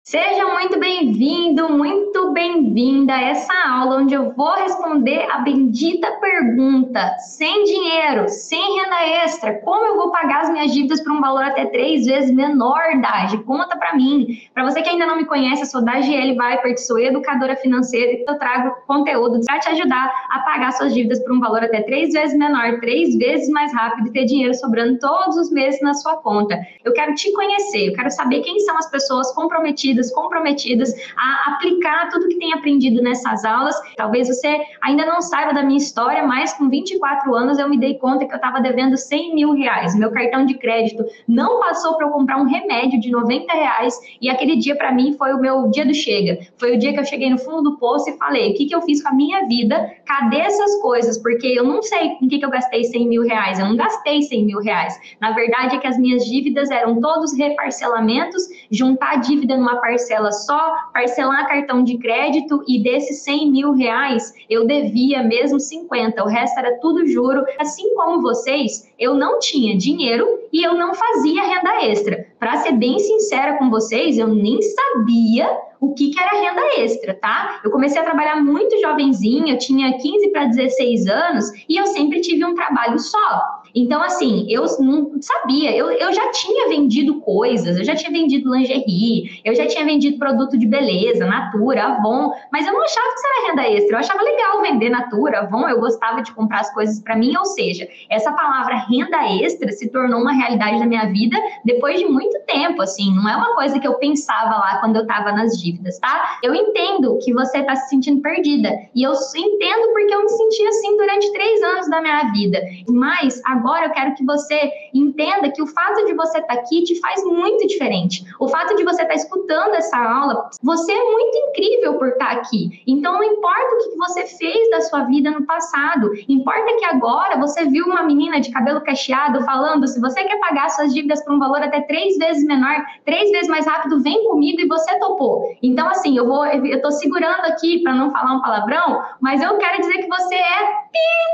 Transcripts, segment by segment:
Seja muito bem-vindo, muito bem-vinda a essa aula onde eu vou responder a bendita pergunta: sem dinheiro, sem renda extra, como eu vou pagar as minhas dívidas por um valor até 3 vezes menor, Dagi? Conta para mim. Para você que ainda não me conhece, eu sou Dagiele Weipert, sou educadora financeira e eu trago conteúdo para te ajudar a pagar suas dívidas por um valor até 3 vezes menor, 3 vezes mais rápido e ter dinheiro sobrando todos os meses na sua conta. Eu quero te conhecer, eu quero saber quem são as pessoas comprometidas a aplicar tudo que tem aprendido nessas aulas. Talvez você ainda não saiba da minha história, mas com 24 anos eu me dei conta que eu estava devendo 100 mil reais. Meu cartão de crédito não passou para eu comprar um remédio de 90 reais e aquele dia para mim foi o meu dia do chega. Foi o dia que eu cheguei no fundo do poço e falei: o que eu fiz com a minha vida? Cadê essas coisas? Porque eu não sei com que eu gastei 100 mil reais. Eu não gastei 100 mil reais. Na verdade é que as minhas dívidas eram todos reparcelamentos, juntar a dívida numa parcela só, parcelar cartão de crédito, e desses 100 mil reais eu devia mesmo 50, o resto era tudo juro. Assim como vocês, eu não tinha dinheiro e eu não fazia renda extra. Para ser bem sincera com vocês, eu nem sabia o que era renda extra, tá? Eu comecei a trabalhar muito jovenzinha, eu tinha 15 para 16 anos e eu sempre tive um trabalho só. Então, assim, eu não sabia, eu já tinha vendido coisas, eu já tinha vendido lingerie, eu já tinha vendido produto de beleza, Natura, Avon, mas eu não achava que isso era renda extra, eu achava legal vender Natura, Avon, eu gostava de comprar as coisas para mim, ou seja, essa palavra renda extra se tornou uma realidade da minha vida depois de muito tempo, assim, não é uma coisa que eu pensava lá quando eu estava nas dívidas, tá? Eu entendo que você está se sentindo perdida, e eu entendo porque eu me senti assim durante 3 anos da minha vida, mas agora eu quero que você entenda que o fato de você estar aqui te faz muito diferente. O fato de você estar escutando essa aula, você é muito incrível por estar aqui. Então não importa o que você fez da sua vida no passado, importa que agora você viu uma menina de cabelo cacheado falando: se você quer pagar suas dívidas por um valor até 3 vezes menor, 3 vezes mais rápido, vem comigo, e você topou. Então assim, eu tô segurando aqui para não falar um palavrão, mas eu quero dizer que você é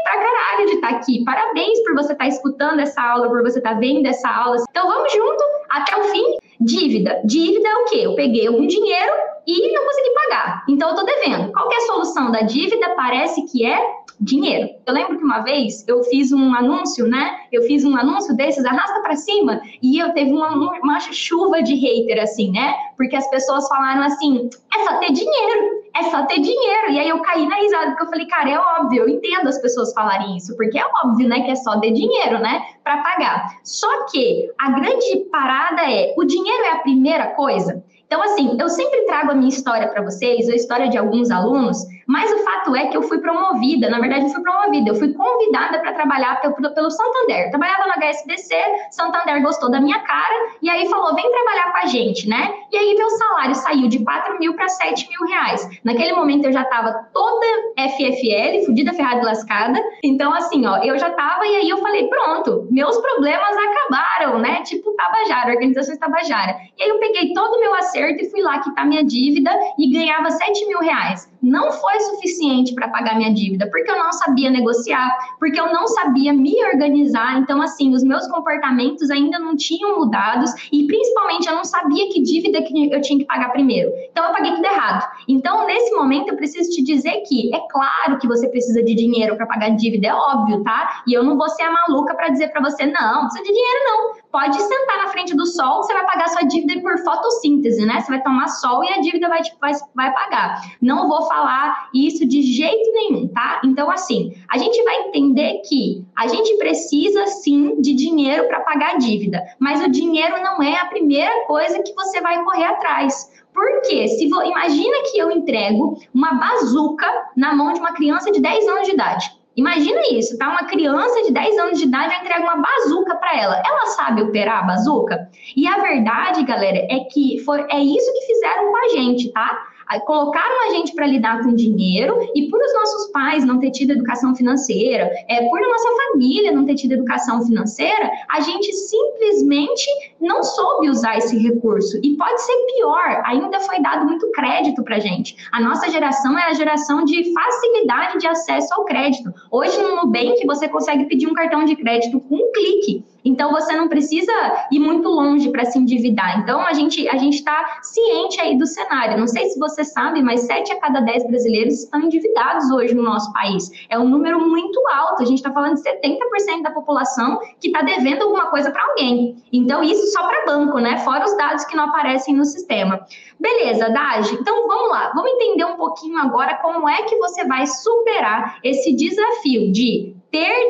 pra caralho de estar aqui. Parabéns por você estar escutando essa aula, por você estar vendo essa aula. Então vamos junto até o fim. Dívida. Dívida é o quê? Eu peguei algum dinheiro e não consegui pagar. Então eu tô devendo. Qual que é a solução da dívida? Parece que é dinheiro. Eu lembro que uma vez eu fiz um anúncio, né? Eu fiz um anúncio desses, arrasta pra cima, e eu teve uma chuva de hater, assim, né? Porque as pessoas falaram assim: é só ter dinheiro. É só ter dinheiro. E aí eu caí na risada, porque eu falei: cara, é óbvio, eu entendo as pessoas falarem isso, porque é óbvio, né, que é só ter dinheiro, né, para pagar. Só que a grande parada é: o dinheiro é a primeira coisa? Então, assim, eu sempre trago a minha história para vocês, a história de alguns alunos, mas o fato é que eu fui promovida, na verdade, eu fui convidada para trabalhar pelo Santander. Eu trabalhava no HSBC, Santander gostou da minha cara, e aí falou: vem trabalhar com a gente, né? E aí meu salário saiu de 4 mil para 7 mil reais. Naquele momento eu já estava toda FFL, fudida, ferrada e lascada. Então, assim, ó, eu já estava, e aí eu falei: pronto, meus problemas acabaram, né? Tipo Tabajara, organizações Tabajara. E aí eu peguei todo o meu acerto e fui lá quitar minha dívida e ganhava 7 mil reais. Não foi suficiente para pagar minha dívida, porque eu não sabia negociar, porque eu não sabia me organizar. Então, assim, os meus comportamentos ainda não tinham mudados e, principalmente, eu não sabia que dívida que eu tinha que pagar primeiro. Então, eu paguei tudo errado. Então, nesse momento, eu preciso te dizer que é claro que você precisa de dinheiro para pagar dívida, é óbvio, tá? E eu não vou ser a maluca para dizer para você: não precisa de dinheiro, não. Pode sentar na frente do sol, você vai pagar sua dívida por fotossíntese, né? Você vai tomar sol e a dívida vai pagar. Não vou falar isso de jeito nenhum, tá? Então, assim, a gente vai entender que a gente precisa, sim, de dinheiro para pagar a dívida, mas o dinheiro não é a primeira coisa que você vai correr atrás. Por quê? Imagina que eu entrego uma bazuca na mão de uma criança de 10 anos de idade. Imagina isso, tá? Uma criança de 10 anos de idade, eu entrego uma bazuca para ela. Ela sabe operar a bazuca? E a verdade, galera, é que é isso que fizeram com a gente, tá? Colocaram a gente para lidar com dinheiro, e por os nossos pais não ter tido educação financeira, por a nossa família não ter tido educação financeira, a gente simplesmente não soube usar esse recurso. E pode ser pior, ainda foi dado muito crédito para a gente. A nossa geração é a geração de facilidade de acesso ao crédito. Hoje no Nubank você consegue pedir um cartão de crédito com um clique. Então, você não precisa ir muito longe para se endividar. Então, a gente está ciente aí do cenário. Não sei se você sabe, mas 7 a cada 10 brasileiros estão endividados hoje no nosso país. É um número muito alto. A gente está falando de 70% da população que está devendo alguma coisa para alguém. Então, isso só para banco, né? Fora os dados que não aparecem no sistema. Beleza, Dagi? Então, vamos lá. Vamos entender um pouquinho agora como é que você vai superar esse desafio de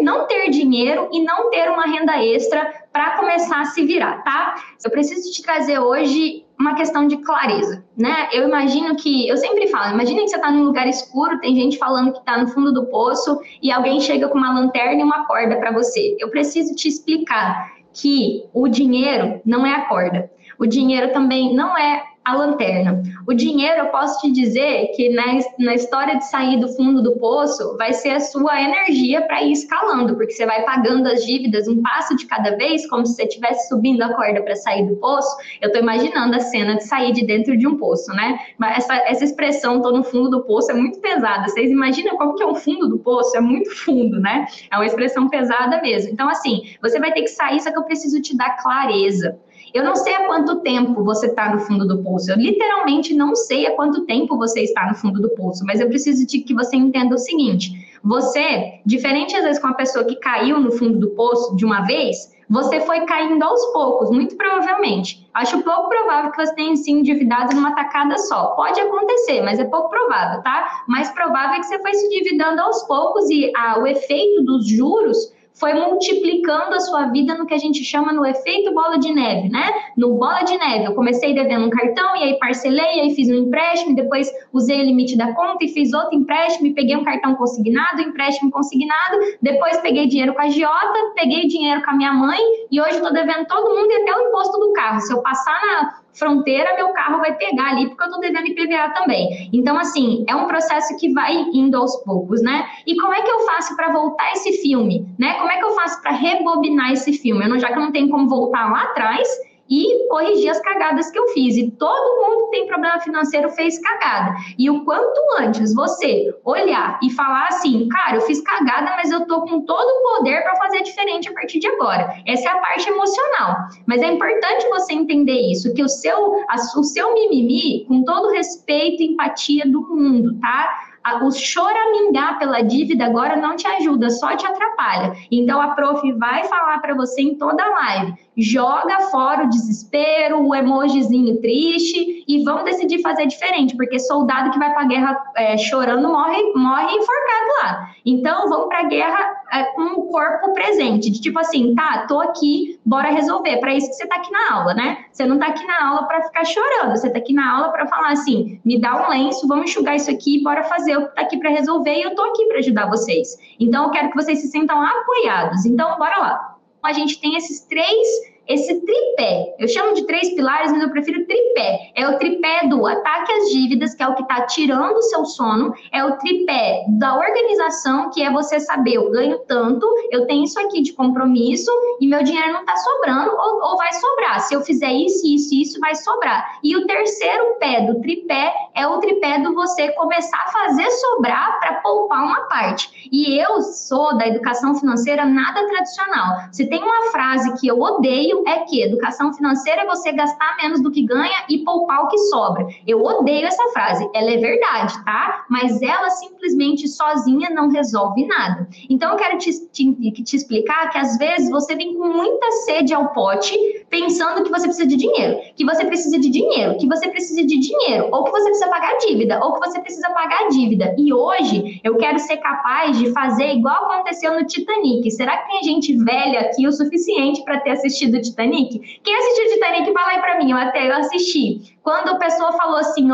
não ter dinheiro e não ter uma renda extra para começar a se virar, tá? Eu preciso te trazer hoje uma questão de clareza, né? Eu imagino que, eu sempre falo, imagina que você está num lugar escuro, tem gente falando que está no fundo do poço e alguém chega com uma lanterna e uma corda para você. Eu preciso te explicar que o dinheiro não é a corda. O dinheiro também não é a lanterna. O dinheiro, eu posso te dizer que na história de sair do fundo do poço, vai ser a sua energia para ir escalando, porque você vai pagando as dívidas um passo de cada vez, como se você estivesse subindo a corda para sair do poço. Eu estou imaginando a cena de sair de dentro de um poço, né? Mas essa expressão, estou no fundo do poço, é muito pesada. Vocês imaginam como que é o fundo do poço? É muito fundo, né? É uma expressão pesada mesmo. Então, assim, você vai ter que sair, só que eu preciso te dar clareza. Eu não sei há quanto tempo você está no fundo do poço. Eu literalmente não sei há quanto tempo você está no fundo do poço, mas eu preciso de que você entenda o seguinte. Você, diferente às vezes com a pessoa que caiu no fundo do poço de uma vez, você foi caindo aos poucos, muito provavelmente. Acho pouco provável que você tenha se endividado numa tacada só. Pode acontecer, mas é pouco provável, tá? Mais provável é que você foi se endividando aos poucos e o efeito dos juros foi multiplicando a sua vida no que a gente chama no efeito bola de neve, né? No bola de neve, eu comecei devendo um cartão e aí parcelei, aí fiz um empréstimo, depois usei o limite da conta e fiz outro empréstimo e peguei um cartão consignado, empréstimo consignado, depois peguei dinheiro com a agiota, peguei dinheiro com a minha mãe e hoje estou devendo todo mundo e até o imposto do carro. Se eu passar na fronteira, meu carro vai pegar ali, porque eu tô devendo IPVA também. Então, assim, é um processo que vai indo aos poucos, né? E como é que eu faço para voltar esse filme, né? Como é que eu faço para rebobinar esse filme? Já que eu não tenho como voltar lá atrás e corrigir as cagadas que eu fiz. E todo mundo que tem problema financeiro fez cagada. E o quanto antes você olhar e falar assim, cara, eu fiz cagada, mas eu tô com todo o poder para fazer diferente a partir de agora. Essa é a parte emocional. Mas é importante você entender isso, que o seu mimimi, com todo respeito e empatia do mundo, tá? O choramingar pela dívida agora não te ajuda, só te atrapalha. Então, a prof vai falar para você em toda a live. Joga fora o desespero, o emojizinho triste e vamos decidir fazer diferente, porque soldado que vai para a guerra chorando morre enforcado lá. Então, vamos para a guerra com o corpo presente, de tipo assim, tá, tô aqui, bora resolver. Para isso que você tá aqui na aula, né? Você não tá aqui na aula para ficar chorando, você tá aqui na aula para falar assim, me dá um lenço, vamos enxugar isso aqui, bora fazer o que tá aqui para resolver e eu tô aqui para ajudar vocês. Então, eu quero que vocês se sintam apoiados. Então, bora lá. A gente tem esse tripé, eu chamo de 3 pilares, mas eu prefiro tripé. É o tripé do ataque às dívidas, que é o que está tirando o seu sono, é o tripé da organização, que é você saber, eu ganho tanto, eu tenho isso aqui de compromisso e meu dinheiro não está sobrando ou vai sobrar. Se eu fizer isso, vai sobrar. E o terceiro pé do tripé é o tripé do você começar a fazer sobrar para poupar uma parte. E eu sou da educação financeira nada tradicional. Se tem uma frase que eu odeio, é que educação financeira é você gastar menos do que ganha e poupar o que sobra. Eu odeio essa frase, ela é verdade, tá? Mas ela simplesmente sozinha não resolve nada. Então eu quero te explicar que às vezes você vem com muita sede ao pote, pensando que você precisa de dinheiro, que você precisa de dinheiro, que você precisa de dinheiro, ou que você precisa pagar dívida, ou que você precisa pagar dívida. E hoje eu quero ser capaz de fazer igual aconteceu no Titanic. Será que tem gente velha aqui o suficiente para ter assistido Titanic? Quem assistiu Titanic, fala aí pra mim, eu assisti. Quando a pessoa falou assim,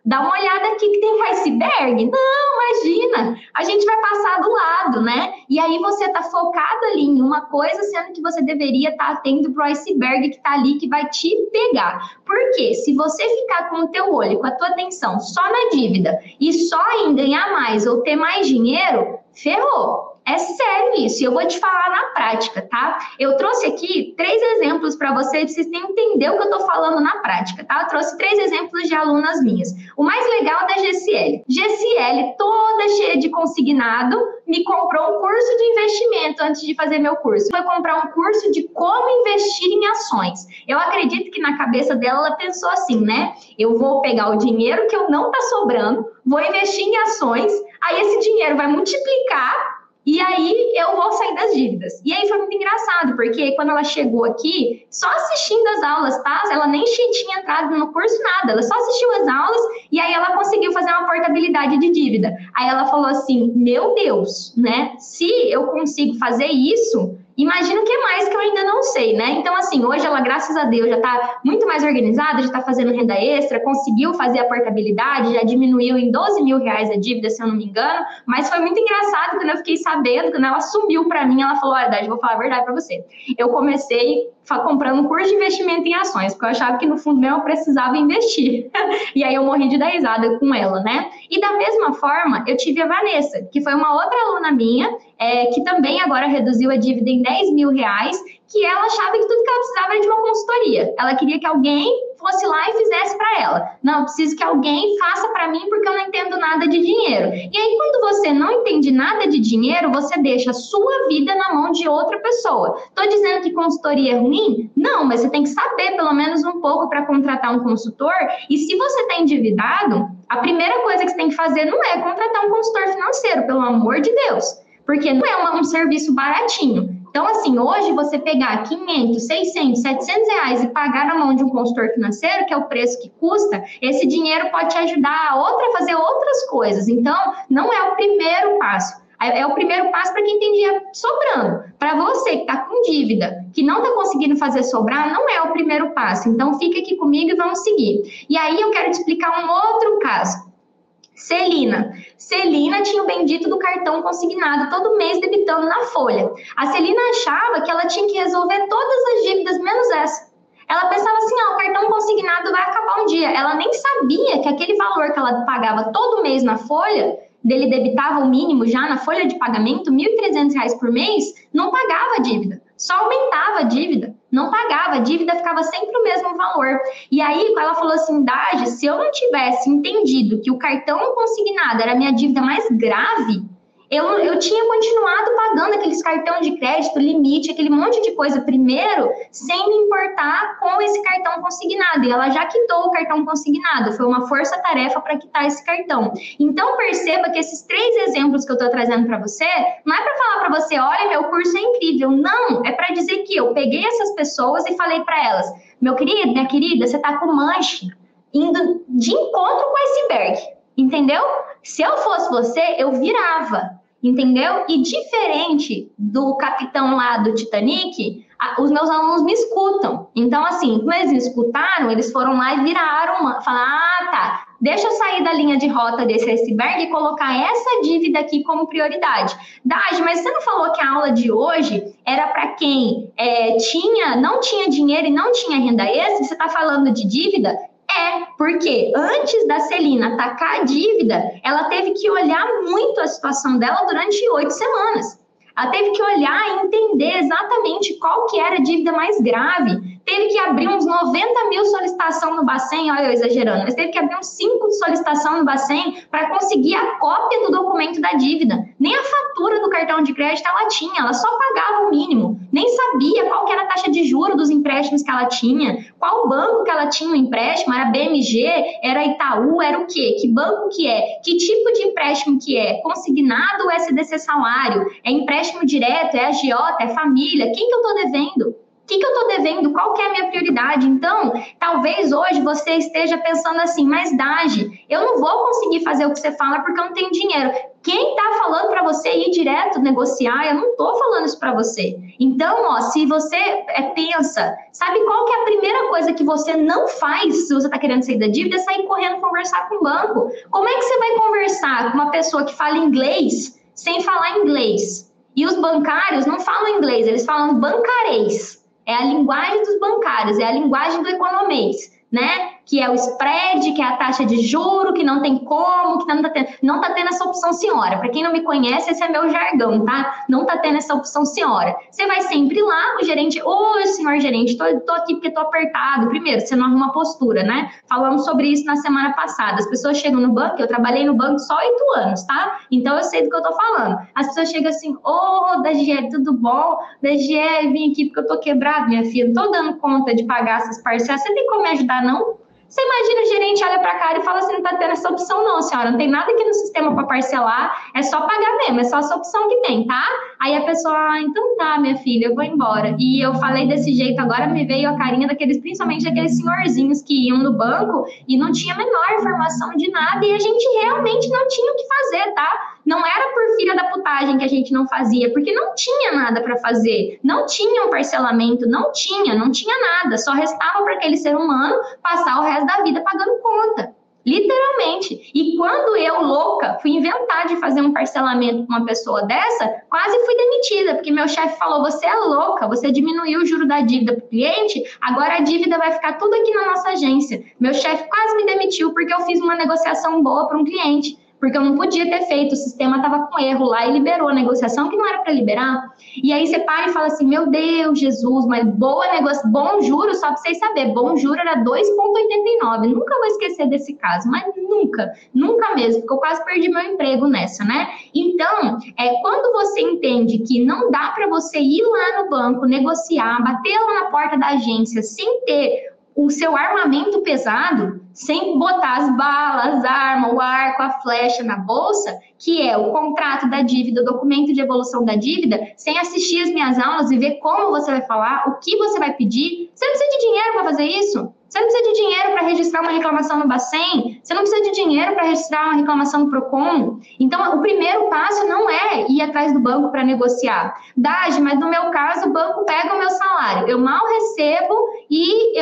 dá uma olhada aqui que tem um iceberg. Não, imagina, a gente vai passar do lado, né? E aí você tá focado ali em uma coisa, sendo que você deveria estar atento pro iceberg que tá ali, que vai te pegar. Porque se você ficar com o teu olho, com a tua atenção só na dívida e só em ganhar mais ou ter mais dinheiro, ferrou. É sério isso, e eu vou te falar na prática, tá? Eu trouxe aqui 3 exemplos para vocês entenderem o que eu tô falando na prática, tá? Eu trouxe 3 exemplos de alunas minhas. O mais legal é da GCL. GCL, toda cheia de consignado, me comprou um curso de investimento antes de fazer meu curso. Foi comprar um curso de como investir em ações. Eu acredito que na cabeça dela, ela pensou assim, né? Eu vou pegar o dinheiro que eu não tá sobrando, vou investir em ações, aí esse dinheiro vai multiplicar e aí eu vou sair das dívidas. E aí foi muito engraçado, porque quando ela chegou aqui, só assistindo as aulas, tá? Ela nem tinha entrado no curso, nada. Ela só assistiu as aulas e aí ela conseguiu fazer uma portabilidade de dívida. Aí ela falou assim, meu Deus, né? Se eu consigo fazer isso, imagina o que mais que eu ainda não sei, né? Então, assim, hoje ela, graças a Deus, já está muito mais organizada, já está fazendo renda extra, conseguiu fazer a portabilidade, já diminuiu em R$ 12.000 a dívida, se eu não me engano, mas foi muito engraçado quando eu fiquei sabendo, quando ela subiu para mim, ela falou, olha, Dade, vou falar a verdade para você. Eu comecei comprando um curso de investimento em ações, porque eu achava que no fundo mesmo eu precisava investir. E aí eu morri de dar risada com ela, né? E da mesma forma, eu tive a Vanessa, que foi uma outra aluna minha, que também agora reduziu a dívida em R$ 10.000, que ela achava que tudo que ela precisava era de uma consultoria. Ela queria que alguém fosse lá e fizesse para ela. Não, eu preciso que alguém faça para mim porque eu não entendo nada de dinheiro. E aí, quando você não entende nada de dinheiro, você deixa a sua vida na mão de outra pessoa. Estou dizendo que consultoria é ruim? Não, mas você tem que saber pelo menos um pouco para contratar um consultor. E se você está endividado, a primeira coisa que você tem que fazer não é contratar um consultor financeiro, pelo amor de Deus. Porque não é um serviço baratinho. Então, assim, hoje você pegar 500, 600, 700 reais e pagar na mão de um consultor financeiro, que é o preço que custa, esse dinheiro pode te ajudar a fazer outras coisas. Então, não é o primeiro passo. É o primeiro passo para quem tem dinheiro sobrando. Para você que está com dívida, que não está conseguindo fazer sobrar, não é o primeiro passo. Então, fica aqui comigo e vamos seguir. E aí, eu quero te explicar um outro caso. Celina tinha o bendito do cartão consignado, todo mês debitando na folha. A Celina achava que ela tinha que resolver todas as dívidas, menos essa. Ela pensava assim, o cartão consignado vai acabar um dia. Ela nem sabia que aquele valor que ela pagava todo mês na folha, dele debitava o mínimo já na folha de pagamento, R$ 1.300 por mês, não pagava a dívida. Só aumentava a dívida, não pagava, a dívida ficava sempre o mesmo valor. E aí, ela falou assim, Dage, se eu não tivesse entendido que o cartão consignado era a minha dívida mais grave, eu tinha continuado pagando aqueles cartões de crédito, limite, aquele monte de coisa primeiro, sem me importar com esse cartão consignado. E ela já quitou o cartão consignado, foi uma força-tarefa para quitar esse cartão. Então, perceba que esses 3 exemplos que eu estou trazendo para você, não é para falar para você, olha, meu curso é incrível. Não, é para dizer que eu peguei essas pessoas e falei para elas, meu querido, minha querida, você está com manche indo de encontro com o iceberg, entendeu? Se eu fosse você, eu virava. Entendeu? E diferente do capitão lá do Titanic, os meus alunos me escutam. Então, assim, como eles me escutaram, eles foram lá e viraram, falaram, tá, deixa eu sair da linha de rota desse iceberg e colocar essa dívida aqui como prioridade. Dage, mas você não falou que a aula de hoje era para quem não tinha dinheiro e não tinha renda extra? Você está falando de dívida? Porque antes da Celina atacar a dívida, ela teve que olhar muito a situação dela durante 8 semanas. Ela teve que olhar e entender exatamente qual que era a dívida mais grave. Teve que abrir uns 90 mil solicitação no Bacen, olha eu exagerando, mas teve que abrir uns 5 solicitação no Bacen para conseguir a cópia do documento da dívida. Nem a fatura do cartão de crédito ela tinha, ela só pagava o mínimo. Nem sabia qual que era a taxa de juros dos empréstimos que ela tinha, qual banco que ela tinha o empréstimo, era BMG, era Itaú, era o quê? Que banco que é? Que tipo de empréstimo que é? Consignado ou SDC salário? É empréstimo direto? É agiota? É família? Quem que eu estou devendo? O que eu estou devendo? Qual que é a minha prioridade? Então, talvez hoje você esteja pensando assim, mas Dage, eu não vou conseguir fazer o que você fala porque eu não tenho dinheiro. Quem está falando para você ir direto negociar, eu não estou falando isso para você. Então, se você pensa, sabe qual que é a primeira coisa que você não faz se você está querendo sair da dívida? É sair correndo conversar com o banco. Como é que você vai conversar com uma pessoa que fala inglês sem falar inglês? E os bancários não falam inglês, eles falam bancarês. É a linguagem dos bancários, é a linguagem do economês, né? que é o spread, que é a taxa de juro, que não tem como, que não tá tendo essa opção senhora. Para quem não me conhece, esse é meu jargão, tá? Não tá tendo essa opção senhora. Você vai sempre lá, o gerente, oi, senhor gerente, tô aqui porque tô apertado. Primeiro, você não arruma postura, né? Falamos sobre isso na semana passada. As pessoas chegam no banco, eu trabalhei no banco só 8 anos, tá? Então eu sei do que eu tô falando. As pessoas chegam assim, ô, DGE, tudo bom? DGE, vim aqui porque eu tô quebrado, minha filha, não tô dando conta de pagar essas parcelas. Você tem como me ajudar, não? Você imagina o gerente olha para a cara e fala assim, não está tendo essa opção não, senhora, não tem nada aqui no sistema para parcelar, é só pagar mesmo, é só essa opção que tem, tá? Aí a pessoa, então tá, minha filha, eu vou embora. E eu falei desse jeito, agora me veio a carinha daqueles, principalmente daqueles senhorzinhos que iam no banco e não tinha a menor informação de nada e a gente realmente não tinha o que fazer, tá? Não era por filha da putagem que a gente não fazia, porque não tinha nada para fazer, não tinha um parcelamento, não tinha nada, só restava para aquele ser humano passar o resto da vida pagando conta, literalmente. E quando eu, louca, fui inventar de fazer um parcelamento com uma pessoa dessa, quase fui demitida, porque meu chefe falou, você é louca, você diminuiu o juro da dívida para o cliente, agora a dívida vai ficar tudo aqui na nossa agência. Meu chefe quase me demitiu porque eu fiz uma negociação boa para um cliente, porque eu não podia ter feito, o sistema estava com erro lá e liberou a negociação que não era para liberar. E aí você para e fala assim, meu Deus, Jesus, mas bom juro, só para vocês saberem, bom juro era 2,89. Nunca vou esquecer desse caso, mas nunca mesmo, porque eu quase perdi meu emprego nessa, né? Então, quando você entende que não dá para você ir lá no banco, negociar, bater lá na porta da agência sem ter o seu armamento pesado, sem botar as balas, a arma, o arco, a flecha na bolsa, que é o contrato da dívida, o documento de evolução da dívida, sem assistir as minhas aulas e ver como você vai falar, o que você vai pedir. Você não precisa de dinheiro para fazer isso. Você não precisa de dinheiro para registrar uma reclamação no Bacen, você não precisa de dinheiro para registrar uma reclamação no Procon. Então, o primeiro passo não é ir atrás do banco para negociar. Dage, mas no meu caso, o banco pega o meu salário. Eu mal recebo e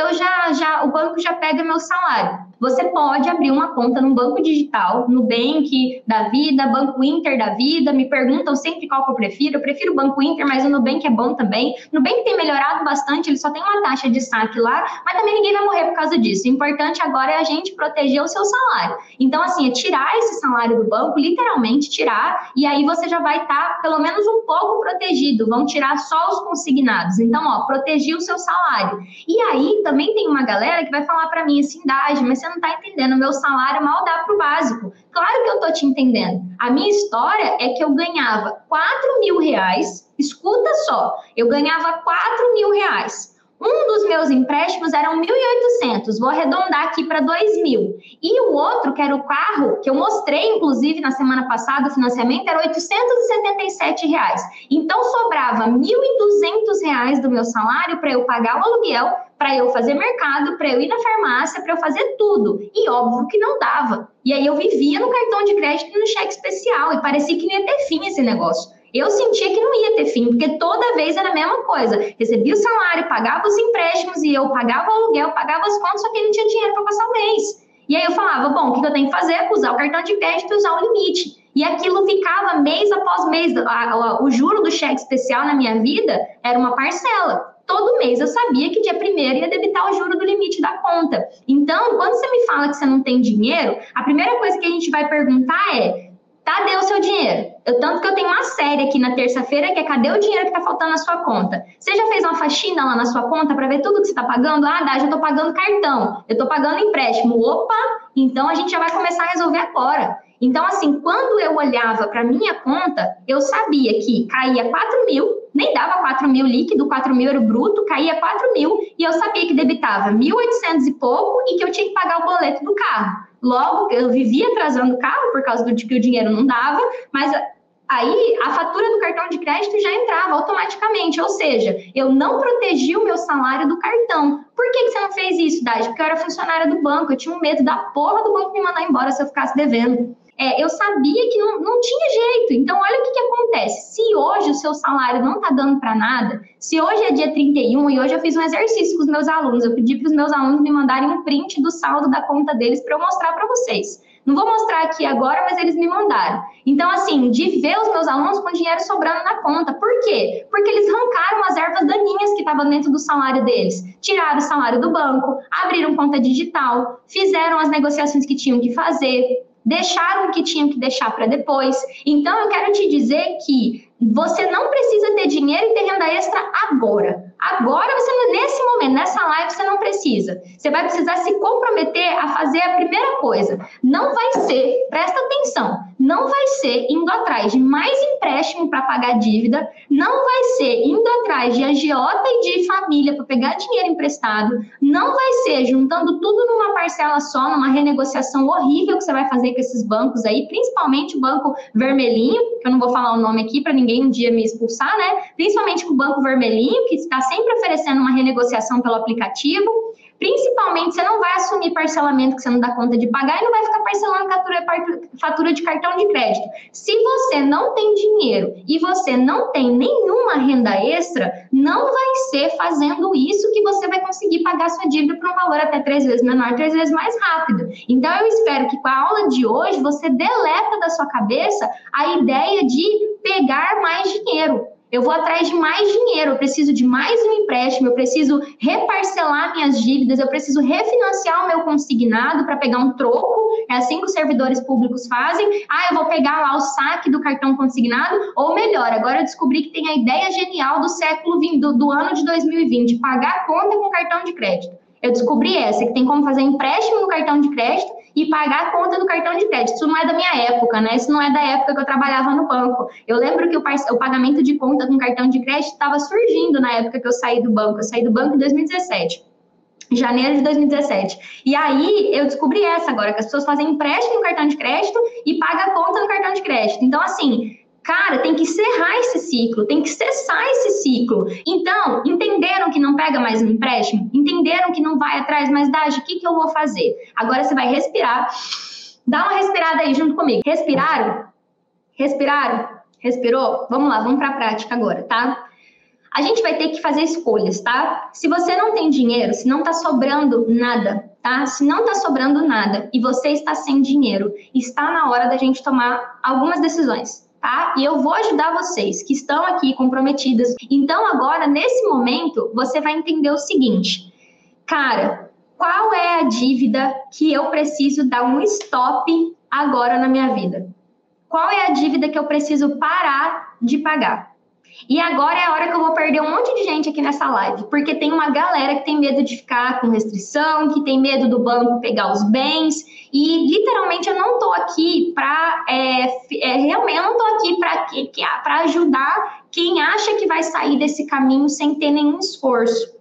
o banco já pega meu salário. Você pode abrir uma conta num banco digital, Nubank da vida, Banco Inter da vida, me perguntam sempre qual que eu prefiro o Banco Inter, mas o Nubank é bom também. Nubank tem melhorado bastante, ele só tem uma taxa de saque lá, mas também ninguém vai morrer por causa disso. O importante agora é a gente proteger o seu salário. Então, assim, é tirar esse salário do banco, literalmente tirar, e aí você já vai estar pelo menos um pouco protegido, vão tirar só os consignados. Então, proteger o seu salário. E aí, também tem uma galera que vai falar para mim assim, Dage, mas você não tá entendendo, meu salário mal dá pro básico. Claro que eu tô te entendendo. A minha história é que eu ganhava R$ 4.000, escuta só, eu ganhava R$ 4.000. Um dos meus empréstimos eram 1.800, vou arredondar aqui para 2.000. E o outro, que era o carro, que eu mostrei, inclusive, na semana passada, o financiamento, era R$ 877. Então, sobrava R$ 1.200 do meu salário para eu pagar o aluguel, para eu fazer mercado, para eu ir na farmácia, para eu fazer tudo. E óbvio que não dava. E aí eu vivia no cartão de crédito e no cheque especial, e parecia que não ia ter fim esse negócio. Eu sentia que não ia ter fim, porque toda vez era a mesma coisa. Recebia o salário, pagava os empréstimos e eu pagava o aluguel, pagava as contas, só que não tinha dinheiro para passar o mês. E aí eu falava, bom, o que eu tenho que fazer é usar o cartão de crédito e usar o limite. E aquilo ficava mês após mês. O juro do cheque especial na minha vida era uma parcela. Todo mês eu sabia que dia 1º ia debitar o juro do limite da conta. Então, quando você me fala que você não tem dinheiro, a primeira coisa que a gente vai perguntar é, cadê o seu dinheiro? Tanto que eu tenho uma série aqui na terça-feira que é cadê o dinheiro que está faltando na sua conta? Você já fez uma faxina lá na sua conta para ver tudo que você está pagando? Ah, Dá, já estou pagando cartão, eu estou pagando empréstimo. Opa, então a gente já vai começar a resolver agora. Então, assim, quando eu olhava para minha conta, eu sabia que caía 4.000, nem dava 4.000 líquido, 4.000 era o bruto, caía 4.000 e eu sabia que debitava 1.800 e pouco e que eu tinha que pagar o boleto do carro. Logo, eu vivia atrasando o carro por causa de que o dinheiro não dava, mas aí a fatura do cartão de crédito já entrava automaticamente, ou seja, eu não protegi o meu salário do cartão. Por que você não fez isso, Dade? Porque eu era funcionária do banco, eu tinha um medo da porra do banco me mandar embora se eu ficasse devendo. Eu sabia que não tinha jeito. Então, olha o que acontece. Se hoje o seu salário não está dando para nada, se hoje é dia 31 e hoje eu fiz um exercício com os meus alunos, eu pedi para os meus alunos me mandarem um print do saldo da conta deles para eu mostrar para vocês. Não vou mostrar aqui agora, mas eles me mandaram. Então, assim, de ver os meus alunos com dinheiro sobrando na conta. Por quê? Porque eles arrancaram as ervas daninhas que estavam dentro do salário deles. Tiraram o salário do banco, abriram conta digital, fizeram as negociações que tinham que fazer, deixaram o que tinham que deixar para depois. Então, eu quero te dizer que você não precisa ter dinheiro e ter renda extra agora. Agora, nesse momento, nessa live, você não precisa. Você vai precisar se comprometer a fazer a primeira coisa. Não vai ser, presta atenção, não vai ser indo atrás de mais empréstimo para pagar dívida, não vai ser indo atrás de agiota e de família para pegar dinheiro emprestado, não vai ser juntando tudo numa parcela só, numa renegociação horrível que você vai fazer com esses bancos aí, principalmente o banco vermelhinho, que eu não vou falar o nome aqui para ninguém um dia me expulsar, né? Principalmente com o banco vermelhinho, que está sempre oferecendo uma renegociação pelo aplicativo. Principalmente, você não vai assumir parcelamento que você não dá conta de pagar e não vai ficar parcelando fatura de cartão de crédito. Se você não tem dinheiro e você não tem nenhuma renda extra, não vai ser fazendo isso que você vai conseguir pagar sua dívida por um valor até 3 vezes menor, 3 vezes mais rápido. Então, eu espero que com a aula de hoje você deleta da sua cabeça a ideia de pegar mais dinheiro. Eu vou atrás de mais dinheiro, eu preciso de mais um empréstimo, eu preciso reparcelar minhas dívidas, eu preciso refinanciar o meu consignado para pegar um troco, é assim que os servidores públicos fazem. Eu vou pegar lá o saque do cartão consignado, ou melhor, agora eu descobri que tem a ideia genial do século 20, do ano de 2020, pagar a conta com cartão de crédito. Eu descobri essa, que tem como fazer empréstimo no cartão de crédito e pagar a conta do cartão de crédito. Isso não é da minha época, né? Isso não é da época que eu trabalhava no banco. Eu lembro que o pagamento de conta com cartão de crédito estava surgindo na época que eu saí do banco. Eu saí do banco em 2017. Janeiro de 2017. E aí, eu descobri essa agora, que as pessoas fazem empréstimo no cartão de crédito e pagam a conta no cartão de crédito. Então, assim, cara, tem que encerrar esse ciclo, tem que cessar esse ciclo. Então, entenderam que não pega mais um empréstimo? Entenderam que não vai atrás mais da o que eu vou fazer? Agora você vai respirar. Dá uma respirada aí junto comigo. Respiraram? Respiraram? Respirou? Vamos lá, vamos para a prática agora, tá? A gente vai ter que fazer escolhas, tá? Se você não tem dinheiro, se não tá sobrando nada, tá? Se não tá sobrando nada e você está sem dinheiro, está na hora da gente tomar algumas decisões. Tá? E eu vou ajudar vocês que estão aqui comprometidas. Então, agora, nesse momento, você vai entender o seguinte. Cara, qual é a dívida que eu preciso dar um stop agora na minha vida? Qual é a dívida que eu preciso parar de pagar? E agora é a hora que eu vou perder um monte de gente aqui nessa live, porque tem uma galera que tem medo de ficar com restrição, que tem medo do banco pegar os bens, e literalmente eu não tô aqui para realmente eu não tô aqui para ajudar quem acha que vai sair desse caminho sem ter nenhum esforço,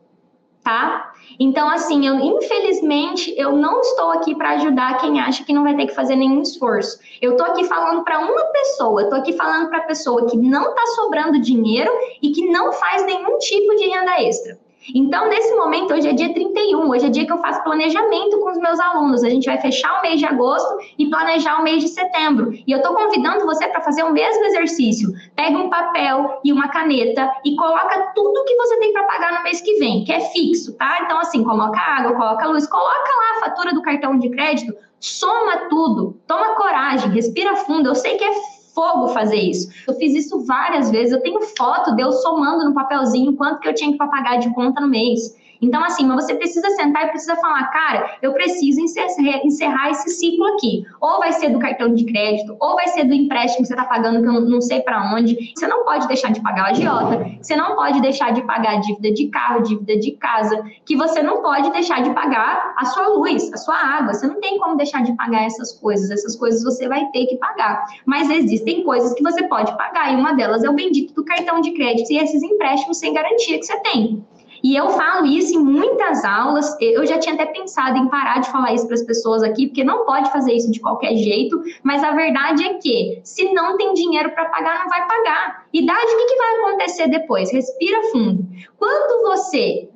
tá? Então, assim, infelizmente, eu não estou aqui para ajudar quem acha que não vai ter que fazer nenhum esforço. Eu estou aqui falando para uma pessoa, eu estou aqui falando para a pessoa que não está sobrando dinheiro e que não faz nenhum tipo de renda extra. Então, nesse momento, hoje é dia 31, hoje é dia que eu faço planejamento com os meus alunos. A gente vai fechar o mês de agosto e planejar o mês de setembro. E eu estou convidando você para fazer o mesmo exercício. Pega um papel e uma caneta e coloca tudo que você tem para pagar no mês que vem, que é fixo, tá? Então, assim, coloca água, coloca luz, coloca lá a fatura do cartão de crédito, soma tudo, toma coragem, respira fundo. Eu sei que é fogo fazer isso. Eu fiz isso várias vezes, eu tenho foto de eu somando no papelzinho quanto que eu tinha que pagar de conta no mês. Então, assim, mas você precisa sentar e precisa falar, cara, eu preciso encerrar esse ciclo aqui. Ou vai ser do cartão de crédito, ou vai ser do empréstimo que você está pagando, que eu não sei para onde. Você não pode deixar de pagar a agiota, você não pode deixar de pagar dívida de carro, dívida de casa, que você não pode deixar de pagar a sua luz, a sua água. Você não tem como deixar de pagar essas coisas você vai ter que pagar. Mas existem coisas que você pode pagar, e uma delas é o bendito do cartão de crédito e esses empréstimos sem garantia que você tem. E eu falo isso em muitas aulas, eu já tinha até pensado em parar de falar isso para as pessoas aqui, porque não pode fazer isso de qualquer jeito, mas a verdade é que, se não tem dinheiro para pagar, não vai pagar. E Dade, o que vai acontecer depois? Respira fundo. Quando você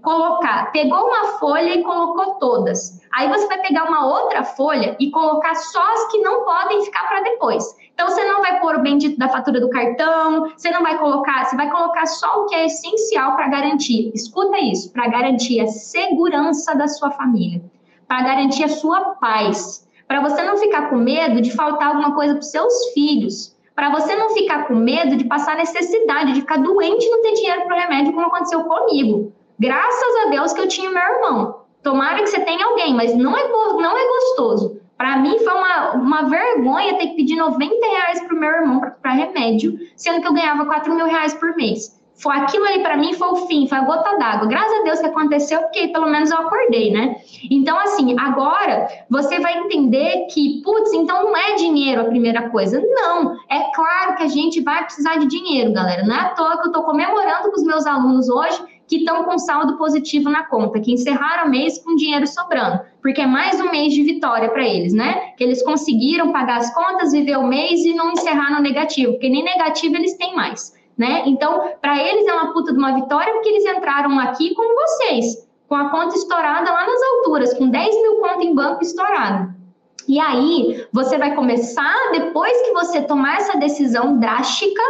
pegou uma folha e colocou todas, aí você vai pegar uma outra folha e colocar só as que não podem ficar para depois. Então, você não vai pôr o bendito da fatura do cartão, você vai colocar só o que é essencial para garantir. Escuta isso, para garantir a segurança da sua família, para garantir a sua paz, para você não ficar com medo de faltar alguma coisa para os seus filhos, para você não ficar com medo de passar necessidade, de ficar doente e não ter dinheiro para o remédio, como aconteceu comigo. Graças a Deus que eu tinha meu irmão. Tomara que você tenha alguém, mas não é gostoso. Para mim foi uma vergonha ter que pedir R$90 para o meu irmão para remédio, sendo que eu ganhava R$4.000 por mês. Aquilo ali para mim foi o fim, foi a gota d'água. Graças a Deus que aconteceu, porque pelo menos eu acordei, né? Então, assim, agora você vai entender que, putz, então não é dinheiro a primeira coisa. Não, é claro que a gente vai precisar de dinheiro, galera. Não é à toa que eu tô comemorando com os meus alunos hoje que estão com saldo positivo na conta, que encerraram o mês com dinheiro sobrando, porque é mais um mês de vitória para eles, né? Que eles conseguiram pagar as contas, viver o mês e não encerrar no negativo, porque nem negativo eles têm mais. Né? Então, para eles é uma puta de uma vitória, porque eles entraram aqui como vocês, com a conta estourada lá nas alturas, com 10 mil contas em banco estourado. E aí, você vai começar, depois que você tomar essa decisão drástica,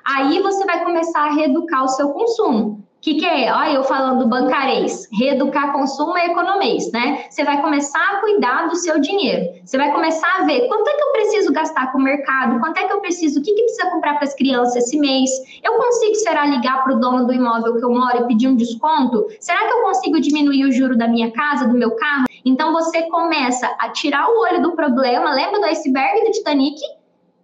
aí você vai começar a reeducar o seu consumo. O que é? Olha, eu falando bancarês, reeducar consumo é economês, né? Você vai começar a cuidar do seu dinheiro. Você vai começar a ver quanto é que eu preciso gastar com o mercado, quanto é que eu preciso, o que precisa comprar para as crianças esse mês. Eu consigo, será, ligar para o dono do imóvel que eu moro e pedir um desconto? Será que eu consigo diminuir o juro da minha casa, do meu carro? Então, você começa a tirar o olho do problema. Lembra do iceberg do Titanic?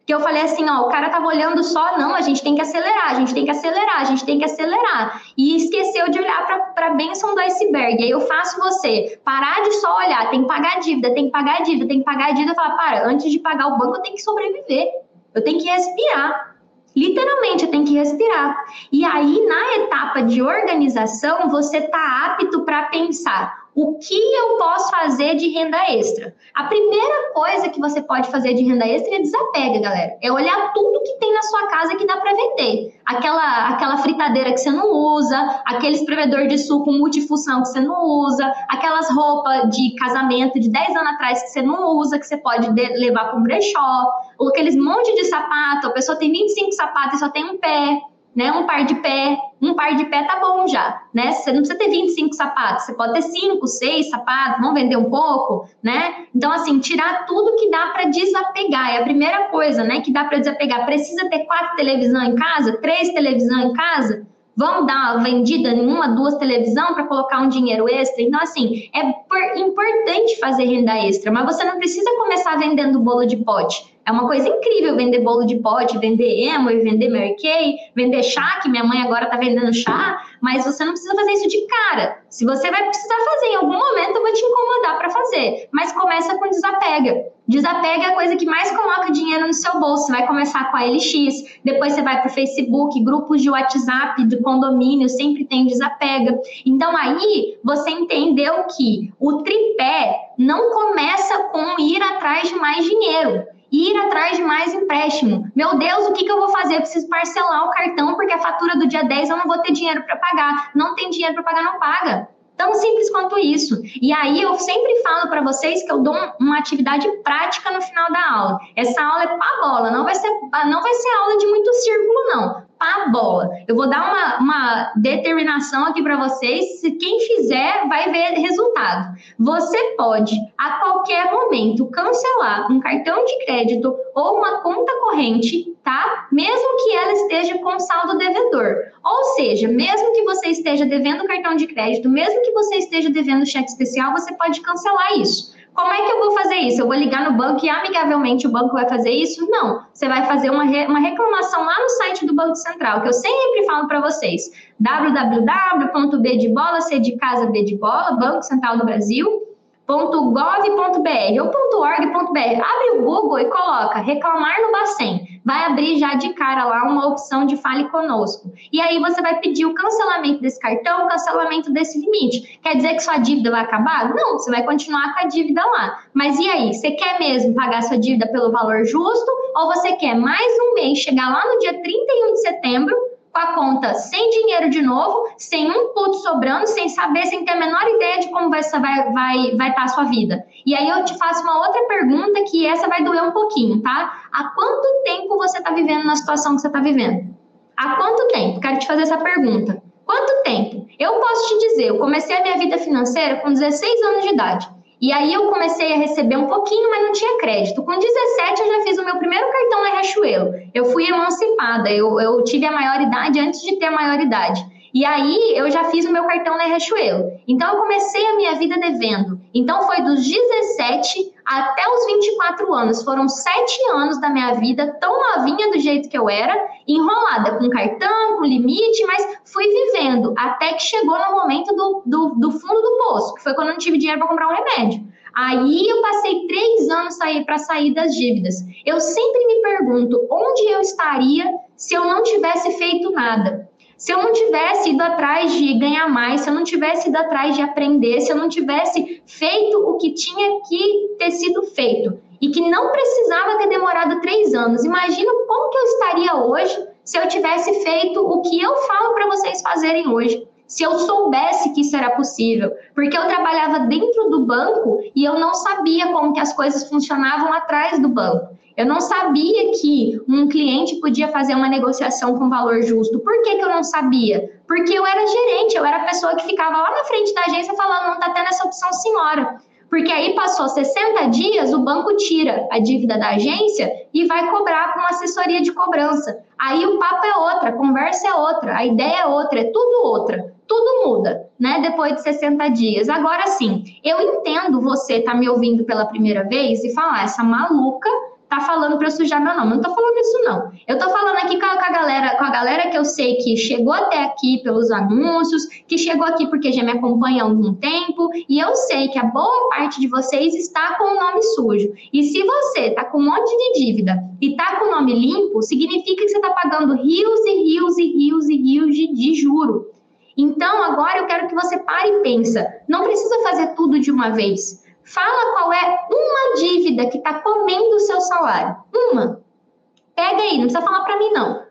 Que eu falei assim, ó, o cara tava olhando só, não, a gente tem que acelerar, a gente tem que acelerar, a gente tem que acelerar. E esqueceu de olhar para a bênção do iceberg. Aí eu faço você parar de só olhar, tem que pagar a dívida, tem que pagar a dívida, tem que pagar a dívida. Eu falo, para, antes de pagar o banco, eu tenho que sobreviver. Eu tenho que respirar. Literalmente, eu tenho que respirar. E aí, na etapa de organização, você tá apto para pensar o que eu posso fazer de renda extra. A primeira coisa que você pode fazer de renda extra é desapega, galera. É olhar tudo que tem na sua casa que dá para vender. Aquela fritadeira que você não usa, aquele espremedor de suco multifunção que você não usa, aquelas roupas de casamento de 10 anos atrás que você não usa, que você pode levar para um brechó, ou aqueles monte de sapato, a pessoa tem 25 sapatos e só tem um pé. Né, um par de pé tá bom já, né? Você não precisa ter 25 sapatos, você pode ter 5, 6 sapatos, vamos vender um pouco, né? Então, assim, tirar tudo que dá para desapegar, é a primeira coisa, né, que dá para desapegar. Precisa ter 4 televisão em casa, 3 televisão em casa? Vamos dar uma vendida em 1, 2 televisão para colocar um dinheiro extra? Então, assim, é importante fazer renda extra, mas você não precisa começar vendendo bolo de pote. É uma coisa incrível vender bolo de pote, vender emo, vender Mary Kay, vender chá, que minha mãe agora tá vendendo chá, mas você não precisa fazer isso de cara. Se você vai precisar fazer, em algum momento eu vou te incomodar para fazer, mas começa com desapega. Desapega é a coisa que mais coloca dinheiro no seu bolso. Você vai começar com a LX, depois você vai para o Facebook, grupos de WhatsApp, de condomínio, sempre tem desapega. Então aí você entendeu que o tripé não começa com ir atrás de mais dinheiro. Ir atrás de mais empréstimo. Meu Deus, o que eu vou fazer? Eu preciso parcelar o cartão porque a fatura do dia 10 eu não vou ter dinheiro para pagar. Não tem dinheiro para pagar, não paga. Tão simples quanto isso. E aí eu sempre falo para vocês que eu dou uma atividade prática no final da aula. Essa aula é pá bola, não vai ser aula de muito círculo, não. Pá bola. Eu vou dar uma determinação aqui para vocês. Se quem fizer vai ver resultado. Você pode, a qualquer momento, cancelar um cartão de crédito ou uma conta corrente, tá? Mesmo que ela esteja com saldo devedor. Ou seja, mesmo que você esteja devendo cartão de crédito, mesmo que você esteja devendo cheque especial, você pode cancelar isso. Como é que eu vou fazer isso? Eu vou ligar no banco e amigavelmente o banco vai fazer isso? Não. Você vai fazer uma reclamação lá no site do Banco Central, que eu sempre falo para vocês. www.b de bola, C de casa, B de bola, Banco Central do Brasil, .gov.br ou .org.br. Abre o Google e coloca reclamar no Bacen. Vai abrir já de cara lá uma opção de fale conosco. E aí você vai pedir o cancelamento desse cartão, o cancelamento desse limite. Quer dizer que sua dívida vai acabar? Não, você vai continuar com a dívida lá. Mas e aí? Você quer mesmo pagar sua dívida pelo valor justo? Ou você quer mais um mês, chegar lá no dia 31 de setembro, com a conta sem dinheiro de novo, sem um puto sobrando, sem saber, sem ter a menor ideia de como vai estar a sua vida. E aí eu te faço uma outra pergunta, que essa vai doer um pouquinho, tá? Há quanto tempo você está vivendo na situação que você está vivendo? Há quanto tempo? Quero te fazer essa pergunta. Quanto tempo? Eu posso te dizer, eu comecei a minha vida financeira com 16 anos de idade. E aí eu comecei a receber um pouquinho, mas não tinha crédito. Com 17 eu já fiz o meu primeiro cartão na Riachuelo. Eu fui emancipada, eu tive a maioridade antes de ter a maioridade. E aí eu já fiz o meu cartão na Riachuelo. Então eu comecei a minha vida devendo. Então foi dos 17 até os 24 anos. Foram 7 anos da minha vida, tão novinha do jeito que eu era, enrolada com cartão, com limite, mas fui vivendo até que chegou no momento do fundo do poço, que foi quando eu não tive dinheiro para comprar um remédio. Aí eu passei 3 anos para sair das dívidas. Eu sempre me pergunto onde eu estaria se eu não tivesse feito nada. Se eu não tivesse ido atrás de ganhar mais, se eu não tivesse ido atrás de aprender, se eu não tivesse feito o que tinha que ter sido feito e que não precisava ter demorado 3 anos. Imagina como que eu estaria hoje se eu tivesse feito o que eu falo para vocês fazerem hoje. Se eu soubesse que isso era possível, porque eu trabalhava dentro do banco e eu não sabia como que as coisas funcionavam atrás do banco. Eu não sabia que um cliente podia fazer uma negociação com valor justo. Por que que eu não sabia? Porque eu era gerente, eu era a pessoa que ficava lá na frente da agência falando, não está tendo essa opção, senhora. Porque aí passou 60 dias, o banco tira a dívida da agência e vai cobrar com uma assessoria de cobrança. Aí o papo é outra, a conversa é outra, a ideia é outra, é tudo outra. Tudo muda, né? Depois de 60 dias. Agora sim, eu entendo você tá me ouvindo pela primeira vez e falar, essa maluca tá falando para eu sujar meu nome. Eu não tô falando isso, não. Eu tô falando aqui com a galera que eu sei que chegou até aqui pelos anúncios, que chegou aqui porque já me acompanha há algum tempo, e eu sei que a boa parte de vocês está com o nome sujo. E se você tá com um monte de dívida e tá com o nome limpo, significa que você tá pagando rios e rios e rios e rios de juro. Então, agora eu quero que você pare e pensa. Não precisa fazer tudo de uma vez. Fala qual é uma dívida que está comendo o seu salário. Uma. Pega aí, não precisa falar para mim, não.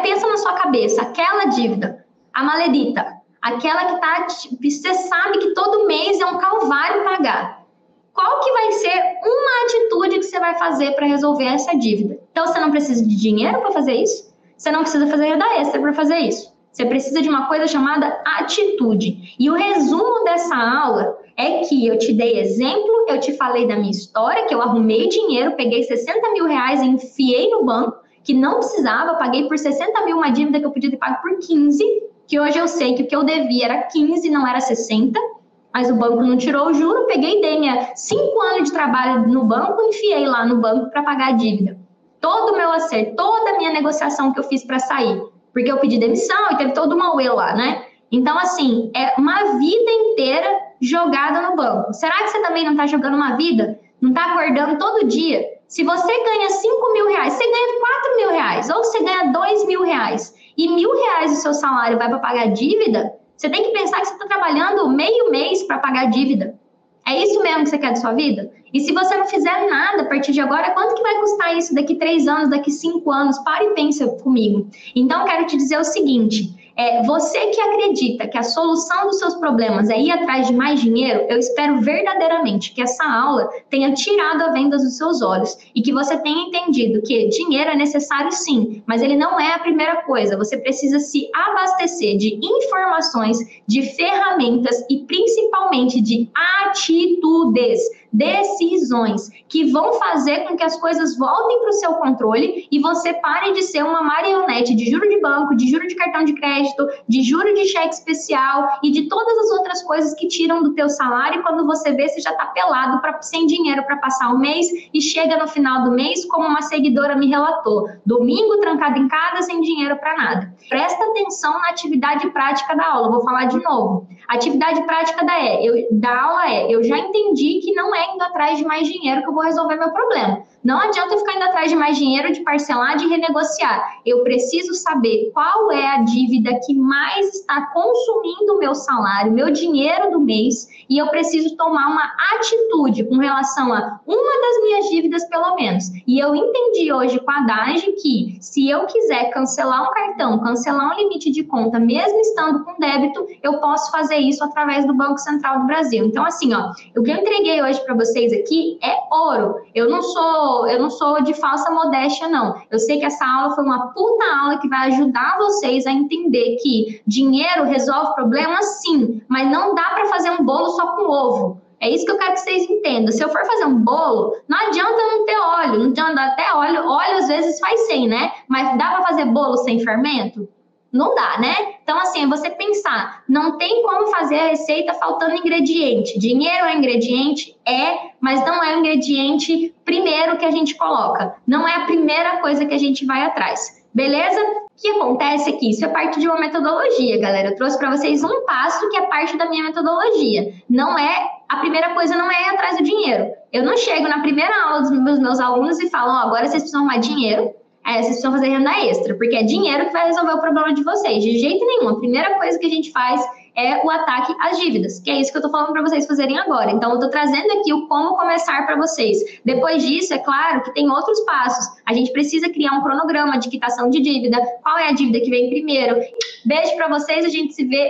Pensa na sua cabeça, aquela dívida, a maledita, aquela que tá, você sabe que todo mês é um calvário pagar. Qual que vai ser uma atitude que você vai fazer para resolver essa dívida? Então, você não precisa de dinheiro para fazer isso? Você não precisa fazer renda extra para fazer isso? Você precisa de uma coisa chamada atitude. E o resumo dessa aula é que eu te dei exemplo, eu te falei da minha história, que eu arrumei dinheiro, peguei 60 mil reais e enfiei no banco, que não precisava, paguei por 60 mil uma dívida que eu podia ter pago por 15, que hoje eu sei que o que eu devia era 15, não era 60, mas o banco não tirou o juro, peguei e dei minha 5 anos de trabalho no banco, enfiei lá no banco para pagar a dívida. Todo o meu acerto, toda a minha negociação que eu fiz para sair, porque eu pedi demissão e teve todo um auê lá, né? Então, assim, é uma vida inteira jogada no banco. Será que você também não está jogando uma vida? Não está acordando todo dia? Se você ganha 5 mil reais, você ganha 4 mil reais, ou você ganha 2 mil reais, e R$ 1.000 do seu salário vai para pagar dívida, você tem que pensar que você está trabalhando meio mês para pagar dívida. É isso mesmo que você quer da sua vida? E se você não fizer nada a partir de agora, quanto que vai custar isso daqui 3 anos, daqui 5 anos? Para e pensa comigo. Então, eu quero te dizer o seguinte, você que acredita que a solução dos seus problemas é ir atrás de mais dinheiro, eu espero verdadeiramente que essa aula tenha tirado a venda dos seus olhos e que você tenha entendido que dinheiro é necessário sim, mas ele não é a primeira coisa. Você precisa se abastecer de informações, de ferramentas e principalmente de atitudes, decisões que vão fazer com que as coisas voltem para o seu controle e você pare de ser uma marionete de juro de banco, de juro de cartão de crédito, de juro de cheque especial e de todas as outras coisas que tiram do teu salário, e quando você vê, você já está pelado, sem dinheiro para passar o mês e chega no final do mês, como uma seguidora me relatou, domingo trancado em casa, sem dinheiro para nada. Presta atenção na atividade prática da aula, vou falar de novo. A atividade prática da aula eu já entendi que não é indo atrás de mais dinheiro que eu vou resolver meu problema. Não adianta eu ficar indo atrás de mais dinheiro, de parcelar, de renegociar. Eu preciso saber qual é a dívida que mais está consumindo o meu salário, meu dinheiro do mês, e eu preciso tomar uma atitude com relação a uma das minhas dívidas, pelo menos. E eu entendi hoje com a Dage que se eu quiser cancelar um cartão, cancelar um limite de conta, mesmo estando com débito, eu posso fazer isso através do Banco Central do Brasil. Então, assim, o que eu entreguei hoje para vocês aqui é ouro. Eu não sou de falsa modéstia, não. Eu sei que essa aula foi uma puta aula que vai ajudar vocês a entender que dinheiro resolve problemas, sim, mas não dá para fazer um bolo só com ovo. É isso que eu quero que vocês entendam. Se eu for fazer um bolo, não adianta não ter óleo, não adianta até óleo. Óleo às vezes faz sem, né? Mas dá para fazer bolo sem fermento? Não dá, né? Então, assim, é você pensar, não tem como fazer a receita faltando ingrediente. Dinheiro é ingrediente? É, mas não é o ingrediente primeiro que a gente coloca. Não é a primeira coisa que a gente vai atrás. Beleza? O que acontece aqui? Isso é parte de uma metodologia, galera. Eu trouxe para vocês um passo que é parte da minha metodologia. Não é, a primeira coisa não é ir atrás do dinheiro. Eu não chego na primeira aula dos meus alunos e falo, agora vocês precisam arrumar dinheiro, vocês precisam fazer renda extra, porque é dinheiro que vai resolver o problema de vocês. De jeito nenhum. A primeira coisa que a gente faz é o ataque às dívidas, que é isso que eu tô falando para vocês fazerem agora. Então, eu tô trazendo aqui o como começar para vocês. Depois disso, é claro que tem outros passos. A gente precisa criar um cronograma de quitação de dívida. Qual é a dívida que vem primeiro? Beijo para vocês, a gente se vê